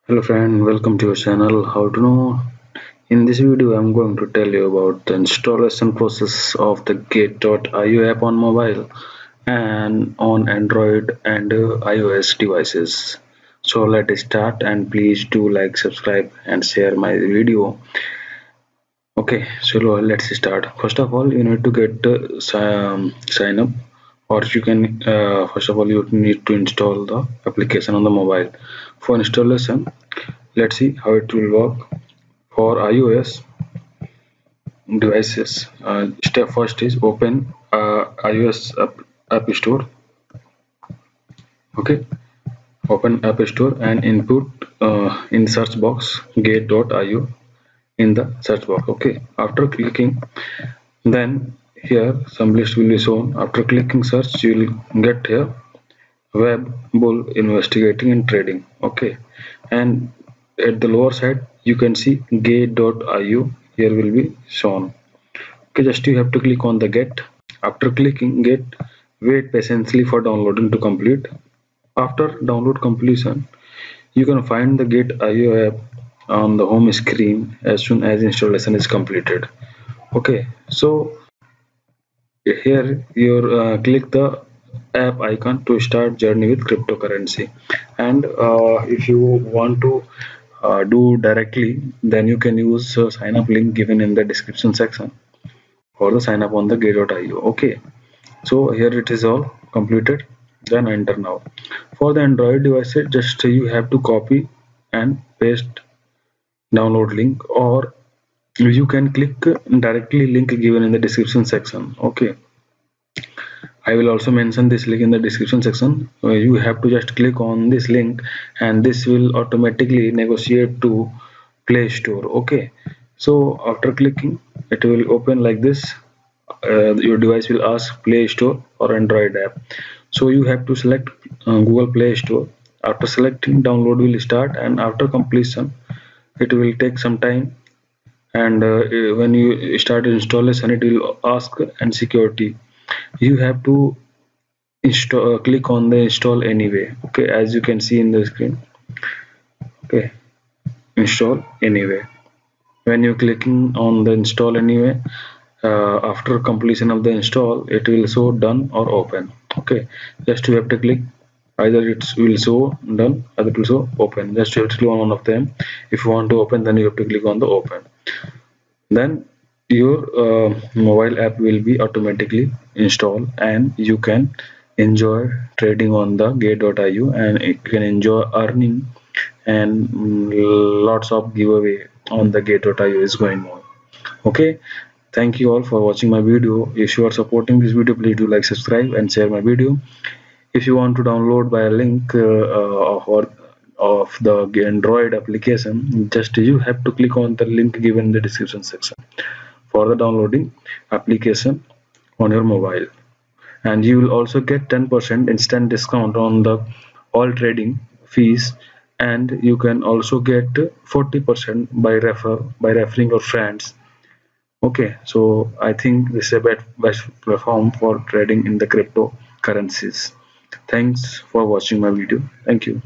Hello friend, welcome to your channel. How to know? In this video, I'm going to tell you about the installation process of the Guid.io app on mobile and on Android and iOS devices. So let's start, and please do like, subscribe and share my video. Okay, so let's start. First of all, you need to get sign up, or you can first of all you need to install the application on the mobile. For installation, let's see how it will work. For iOS devices, step first is open iOS app store. Okay, open app store and input in search box Guid.io in the search box. Okay, after clicking, then here some list will be shown. After clicking search, you will get here web bull investigating and trading. Okay, and at the lower side you can see Guid.io here will be shown. Okay, just you have to click on the get. After clicking get, wait patiently for downloading to complete. After download completion, you can find the Guid.io app on the home screen as soon as installation is completed. Okay, so here you click the app icon to start journey with cryptocurrency. And if you want to do directly, then you can use sign up link given in the description section for the sign up on the Guid.io. Okay, so here it is all completed. Then enter now. For the Android devices, just you have to copy and paste download link, or you can click directly link given in the description section. Okay, I will also mention this link in the description section. You have to just click on this link and this will automatically negotiate to Play Store. Okay, so after clicking, it will open like this. Your device will ask Play Store or Android app. So you have to select Google Play Store. After selecting, download will start, and after completion, it will take some time. And when you start installation, it will ask and security. You have to install click on the install anyway. Okay, as you can see in the screen. Okay, install anyway. When you're clicking on the install anyway, after completion of the install, it will show done or open. Okay, just you have to click, either it will show done or it will show open. Just you have to click on one of them. If you want to open, then you have to click on the open. Then your mobile app will be automatically installed, and you can enjoy trading on the Guid.io, and you can enjoy earning, and lots of giveaway on the Guid.io is going on. Okay, thank you all for watching my video. If you are supporting this video, please do like, subscribe and share my video. If you want to download by a link or of the Android application, just you have to click on the link given in the description section for the downloading application on your mobile. And you will also get 10% instant discount on the all trading fees, and you can also get 40% by referring your friends. Okay, so I think this is a best platform for trading in the cryptocurrencies. Thanks for watching my video. Thank you.